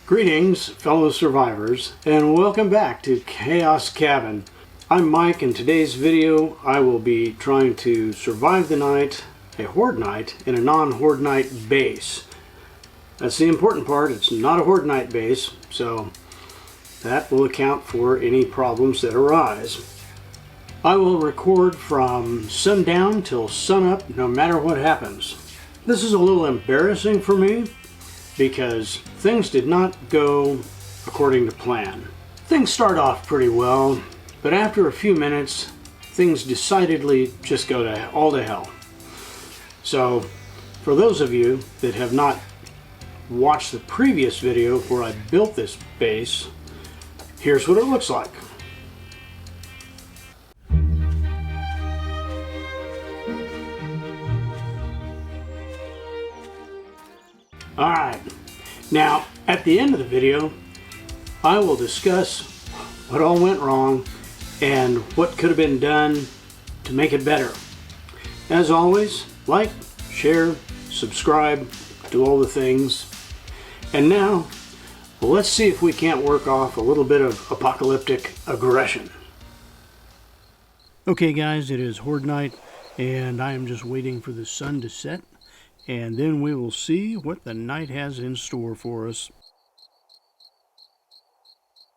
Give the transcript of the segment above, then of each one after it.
Greetings, fellow survivors, and welcome back to Chaos Cabin. I'm Mike, and today's video I will be trying to survive the night, a Horde Night, in a non-Horde Night base. That's the important part, it's not a Horde Night base, so that will account for any problems that arise. I will record from sundown till sunup no matter what happens. This is a little embarrassing for me, because things did not go according to plan. Things start off pretty well, but after a few minutes, things decidedly just go to all to hell. So, for those of you that have not watched the previous video where I built this base, here's what it looks like. Alright, now at the end of the video, I will discuss what all went wrong and what could have been done to make it better. As always, like, share, subscribe, do all the things. And now, let's see if we can't work off a little bit of apocalyptic aggression. Okay guys, it is Horde Night, and I am just waiting for the sun to set. And then we will see what the night has in store for us.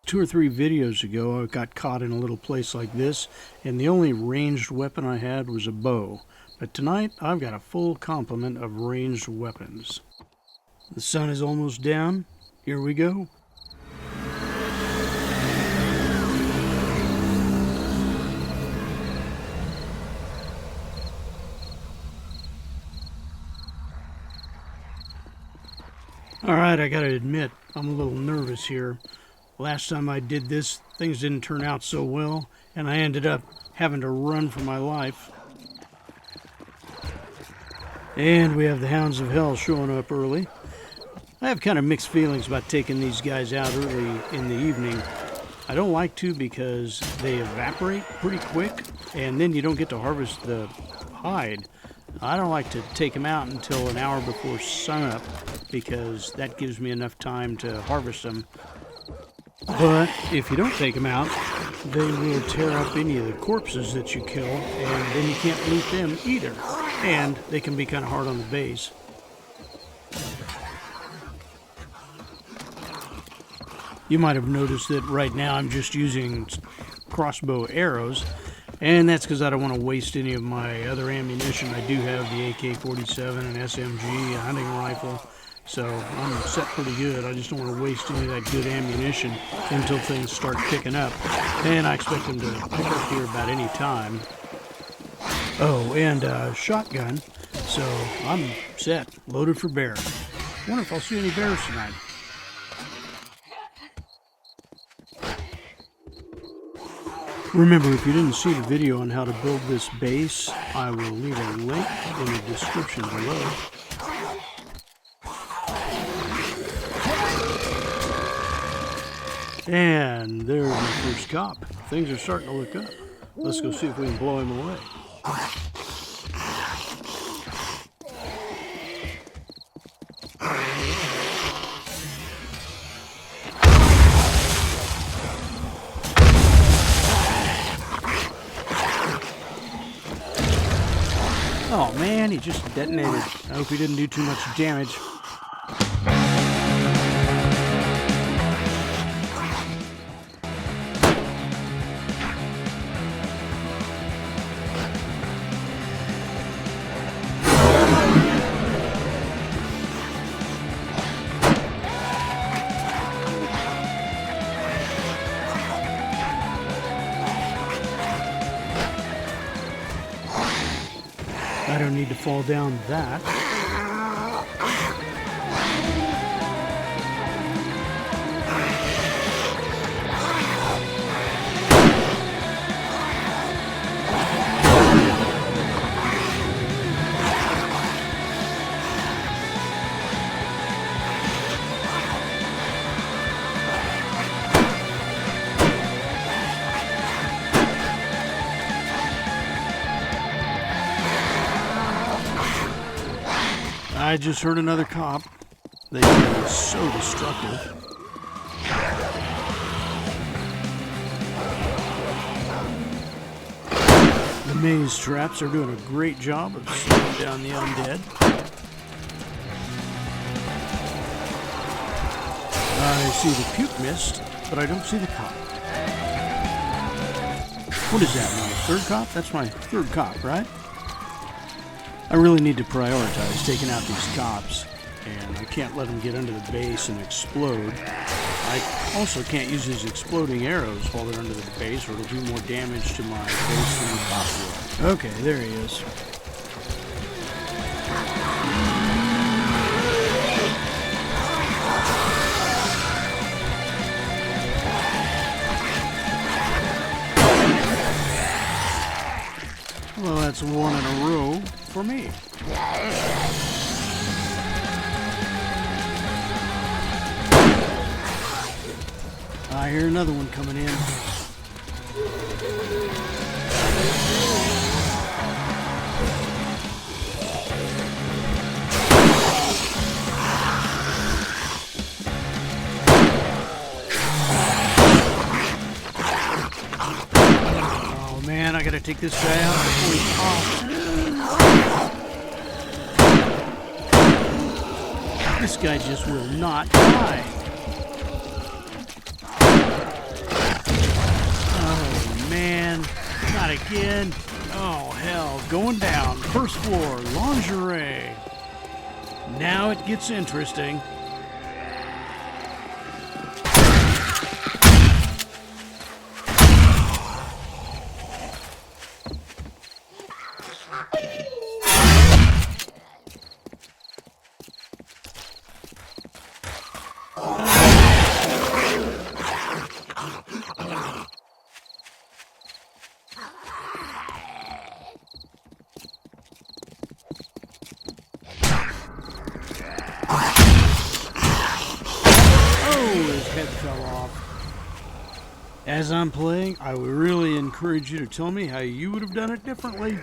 2 or 3 videos ago, I got caught in a little place like this, and the only ranged weapon I had was a bow. But tonight, I've got a full complement of ranged weapons. The sun is almost down. Here we go. Alright, I gotta admit, I'm a little nervous here. Last time I did this, things didn't turn out so well, and I ended up having to run for my life. And we have the Hounds of Hell showing up early. I have kind of mixed feelings about taking these guys out early in the evening. I don't like to because they evaporate pretty quick, and then you don't get to harvest the hide. I don't like to take them out until an hour before sunup, because that gives me enough time to harvest them. But if you don't take them out, they will tear up any of the corpses that you kill, and then you can't loot them either. And they can be kind of hard on the base. You might have noticed that right now I'm just using crossbow arrows, and that's because I don't want to waste any of my other ammunition. I do have the AK-47, an SMG, a hunting rifle, so I'm set pretty good. I just don't want to waste any of that good ammunition until things start picking up. And I expect them to pick up here about any time. Oh, and a shotgun, so I'm set, loaded for bear. I wonder if I'll see any bears tonight. Remember, if you didn't see the video on how to build this base, I will leave a link in the description below. And there's my first cop. Things are starting to look up. Let's go see if we can blow him away. Oh man, he just detonated. I hope he didn't do too much damage. I don't need to fall down that. I just heard another cop. They are so destructive. The maze traps are doing a great job of slowing down the undead. I see the puke mist, but I don't see the cop. What is that, my third cop? That's my third cop, right? I really need to prioritize taking out these cops, and I can't let them get under the base and explode. I also can't use these exploding arrows while they're under the base, or it'll do more damage to my base than the cop will. Okay, there he is. Well, that's one in a row for me. I hear another one coming in. Oh man, I gotta take this guy out before he pops. This guy just will not die. Man, not again. Oh, hell. Going down. First floor. Lingerie. Now it gets interesting. As I'm playing, I would really encourage you to tell me how you would have done it differently.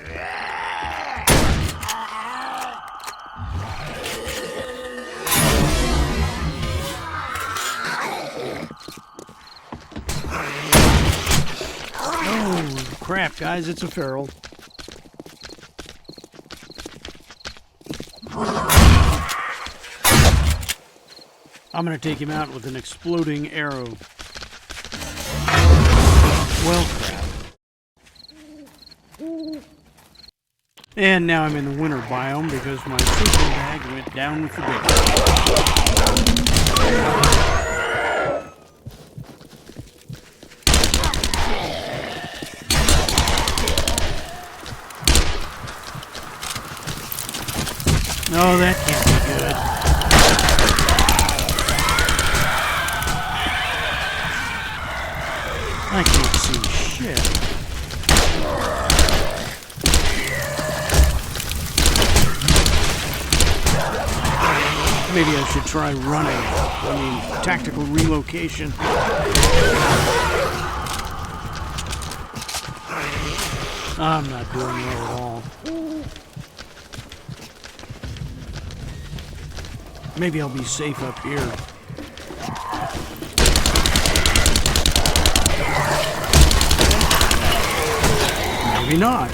Oh, crap, guys, it's a feral. I'm going to take him out with an exploding arrow. Well, crap. And now I'm in the winter biome because my sleeping bag went down with the day. Oh, that can't be good. I can't see shit. Maybe I should try running. I mean, tactical relocation. I'm not doing well at all. Maybe I'll be safe up here. Maybe not.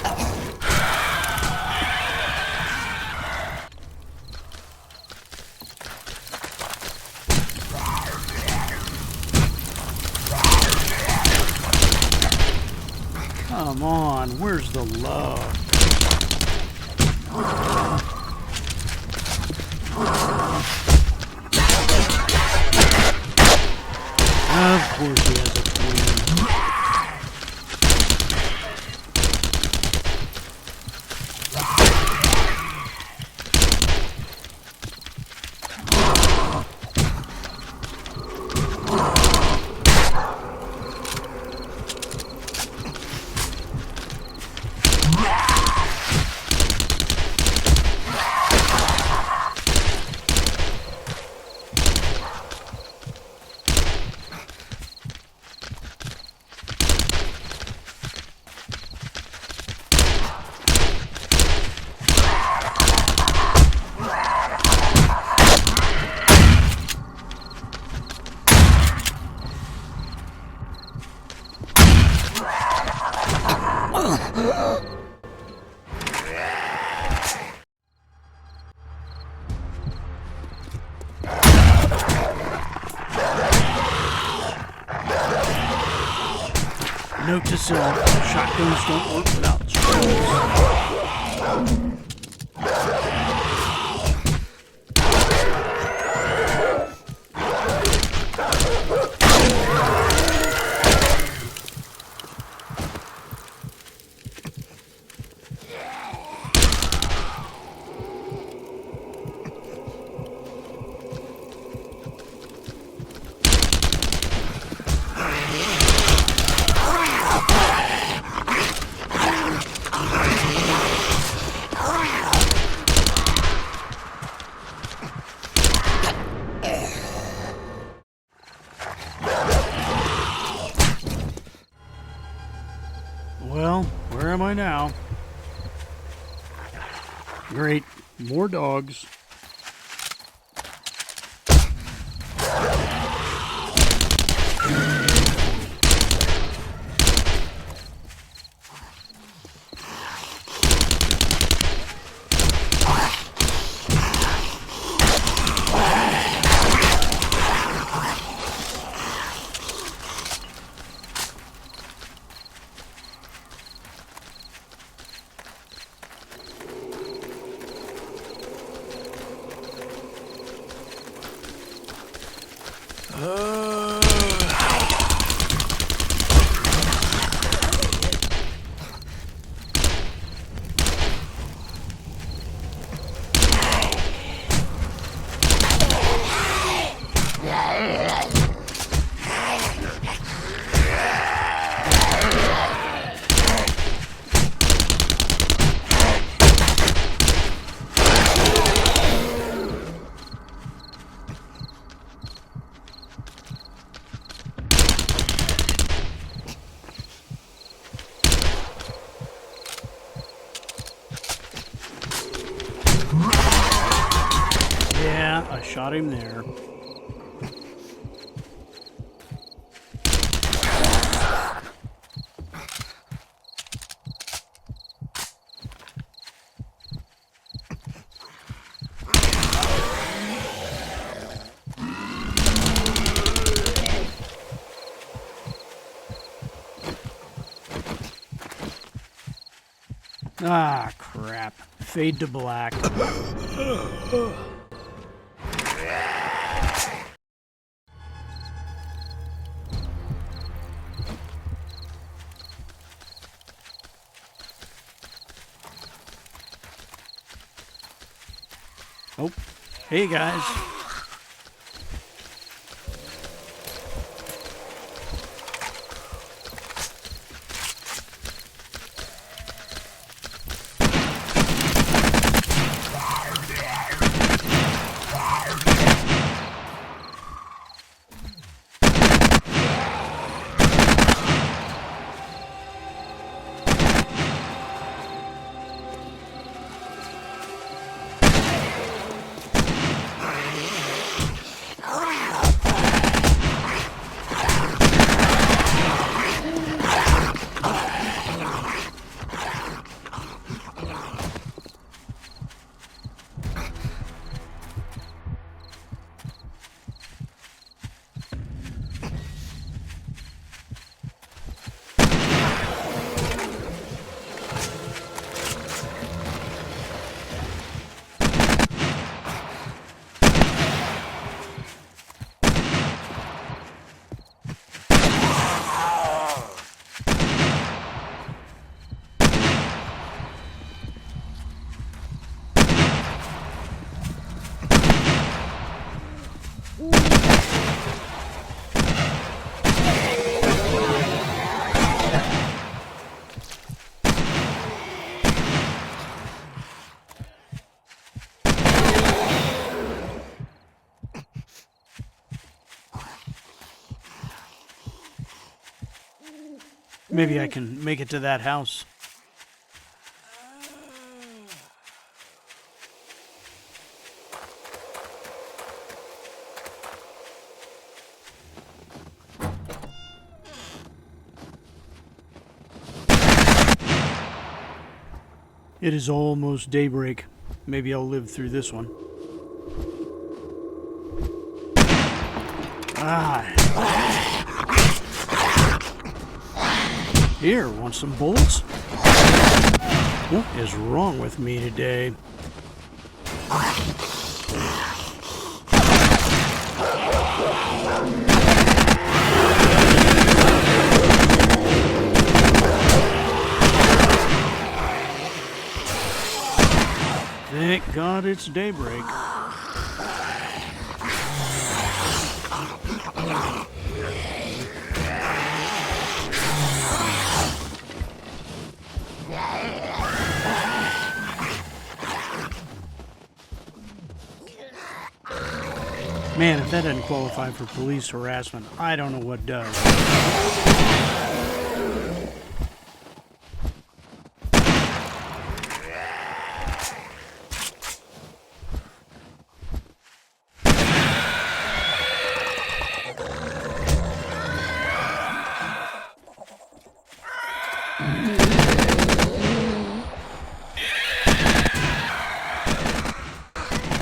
Come on, where's the love? Of course he has a twin. Notice shotguns don't work without scrolls. Well, where am I now? Great, more dogs. Yeah, I shot him there. Ah, crap. Fade to black. Oh, hey guys. Maybe I can make it to that house. It is almost daybreak. Maybe I'll live through this one. Ah. Here, want some bolts? What is wrong with me today? Thank God it's daybreak. Man, if that doesn't qualify for police harassment, I don't know what does.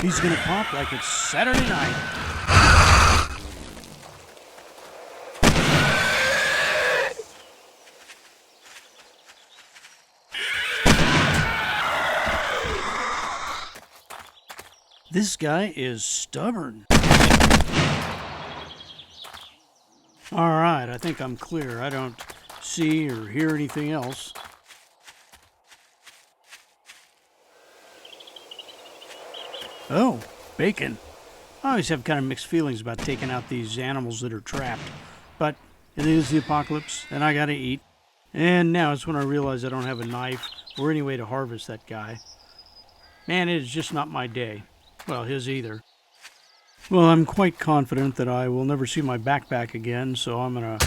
He's gonna pop like it's Saturday night. This guy is stubborn. Alright, I think I'm clear. I don't see or hear anything else. Oh, bacon. I always have kind of mixed feelings about taking out these animals that are trapped. But it is the apocalypse, and I gotta eat. And now it's when I realize I don't have a knife or any way to harvest that guy. Man, it is just not my day. Well, his either. Well, I'm quite confident that I will never see my backpack again, so I'm gonna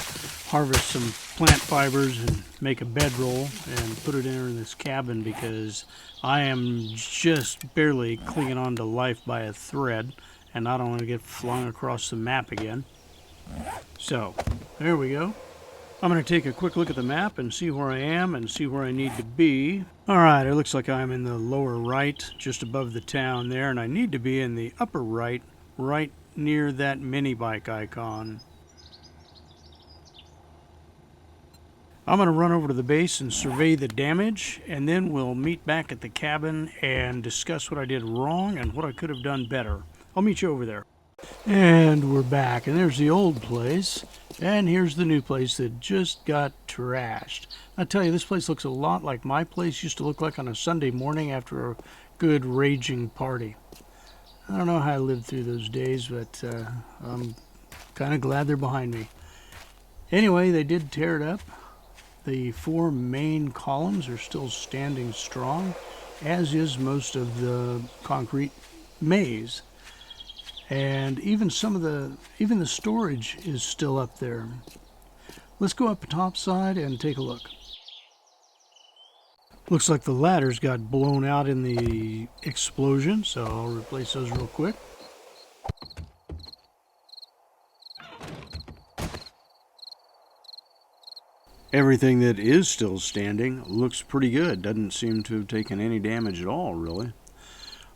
harvest some plant fibers and make a bedroll and put it in this cabin because I am just barely clinging on to life by a thread and I don't want to get flung across the map again. So, there we go. I'm going to take a quick look at the map and see where I am and see where I need to be. Alright, it looks like I'm in the lower right, just above the town there, and I need to be in the upper right, right near that mini bike icon. I'm going to run over to the base and survey the damage, and then we'll meet back at the cabin and discuss what I did wrong and what I could have done better. I'll meet you over there. And we're back, and there's the old place, and here's the new place that just got trashed. I tell you, this place looks a lot like my place used to look like on a Sunday morning after a good raging party. I don't know how I lived through those days, but I'm kind of glad they're behind me. Anyway, they did tear it up. The 4 main columns are still standing strong, as is most of the concrete maze. And even the storage is still up there. Let's go up topside and take a look. Looks like the ladders got blown out in the explosion, so I'll replace those real quick. Everything that is still standing looks pretty good. Doesn't seem to have taken any damage at all, really.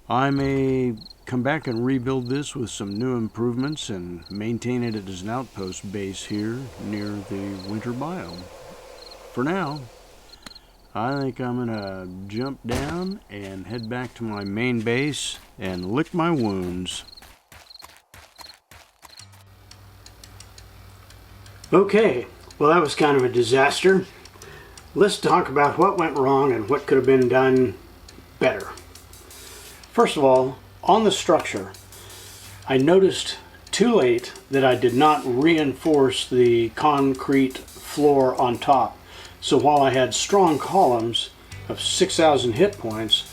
I may come back and rebuild this with some new improvements and maintain it as an outpost base here near the winter biome. For now, I think I'm gonna jump down and head back to my main base and lick my wounds. Okay, well that was kind of a disaster. Let's talk about what went wrong and what could have been done better. First of all, on the structure, I noticed too late that I did not reinforce the concrete floor on top. So while I had strong columns of 6,000 hit points,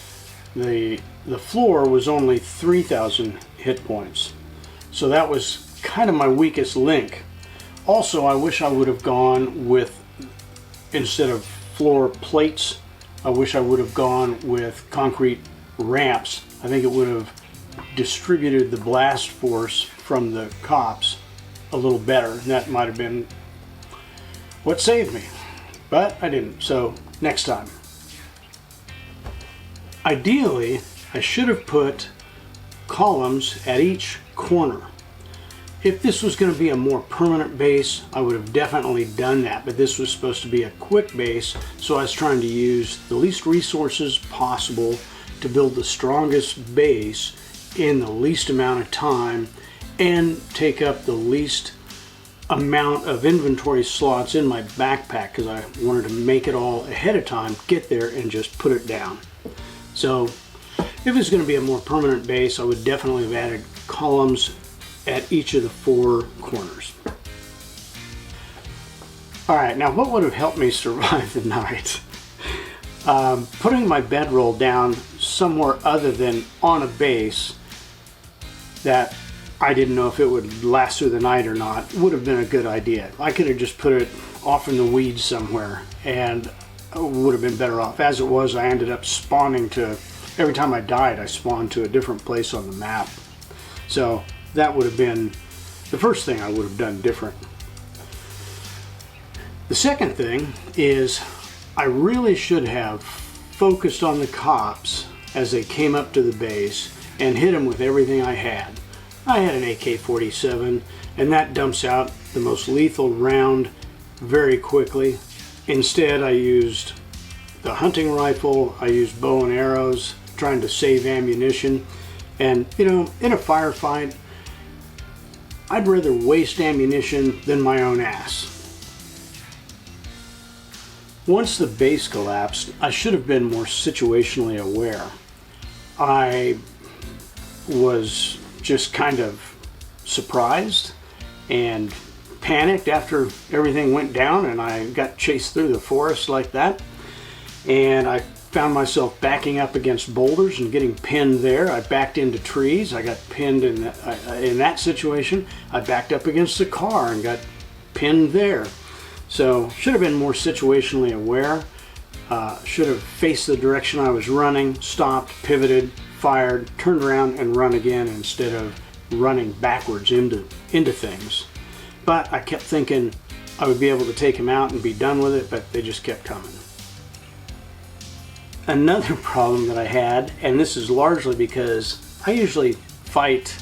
the floor was only 3,000 hit points. So that was kind of my weakest link. Also, I wish I would have gone with, instead of floor plates, I wish I would have gone with concrete ramps. I think it would have distributed the blast force from the cops a little better. That might have been what saved me, but I didn't, so next time. Ideally, I should have put columns at each corner. If this was going to be a more permanent base, I would have definitely done that, but this was supposed to be a quick base, so I was trying to use the least resources possible to build the strongest base in the least amount of time and take up the least amount of inventory slots in my backpack, because I wanted to make it all ahead of time, get there and just put it down. So if it was going to be a more permanent base, I would definitely have added columns at each of the 4 corners. Alright, now what would have helped me survive the night? Putting my bedroll down somewhere other than on a base that I didn't know if it would last through the night or not would have been a good idea. I could have just put it off in the weeds somewhere and would have been better off. As it was, I ended up spawning to, every time I died, I spawned to a different place on the map. So that would have been the first thing I would have done different. The second thing is I really should have focused on the cops as they came up to the base and hit them with everything I had. I had an AK-47, and that dumps out the most lethal round very quickly. Instead, I used the hunting rifle, I used bow and arrows, trying to save ammunition. And, you know, in a firefight, I'd rather waste ammunition than my own ass. Once the base collapsed, I should have been more situationally aware. I was just kind of surprised and panicked after everything went down, and I got chased through the forest like that. And I found myself backing up against boulders and getting pinned there. I backed into trees. I got pinned in that situation. I backed up against a car and got pinned there. So should have been more situationally aware. Should have faced the direction I was running, stopped, pivoted, fired, turned around and run again instead of running backwards into things. But I kept thinking I would be able to take them out and be done with it, but they just kept coming. Another problem that I had, and this is largely because I usually fight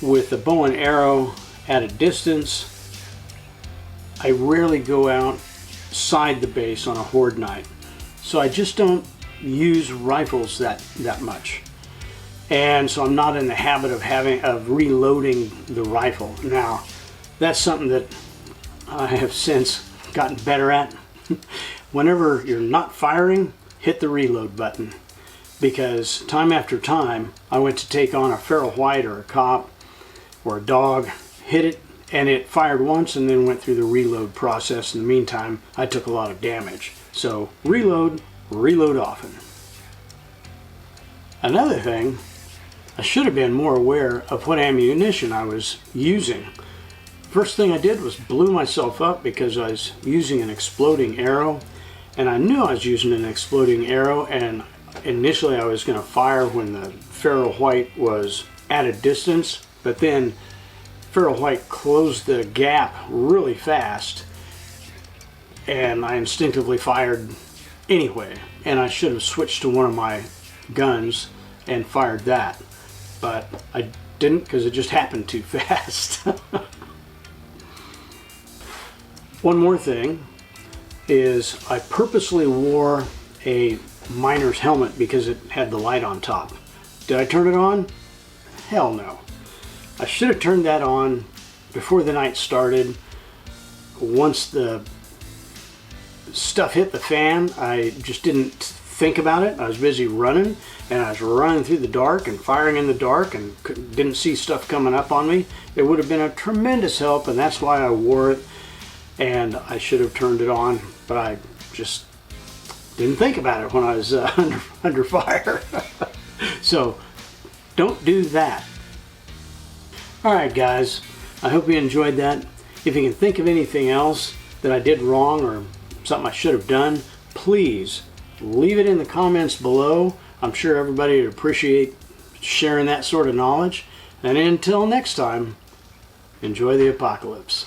with a bow and arrow at a distance. I rarely go outside the base on a Horde Night, so I just don't use rifles that much, and so I'm not in the habit of reloading the rifle. Now, that's something that I have since gotten better at. Whenever you're not firing, hit the reload button, because time after time I went to take on a feral white or a cop or a dog, hit it, and it fired once and then went through the reload process. In the meantime, I took a lot of damage. So reload often. Another thing, I should have been more aware of what ammunition I was using. First thing I did was blew myself up because I was using an exploding arrow, and I knew I was using an exploding arrow, and initially I was going to fire when the feral white was at a distance, but then feral white closed the gap really fast and I instinctively fired anyway, and I should have switched to one of my guns and fired that, but I didn't because it just happened too fast. One more thing is I purposely wore a miner's helmet because it had the light on top. Did I turn it on? Hell no. I should have turned that on before the night started. Once the stuff hit the fan, I just didn't think about it. I was busy running, and I was running through the dark and firing in the dark and didn't see stuff coming up on me. It would have been a tremendous help, and that's why I wore it, and I should have turned it on, but I just didn't think about it when I was under fire. So don't do that. Alright guys, I hope you enjoyed that. If you can think of anything else that I did wrong or something I should have done, please leave it in the comments below. I'm sure everybody would appreciate sharing that sort of knowledge. And until next time, enjoy the apocalypse.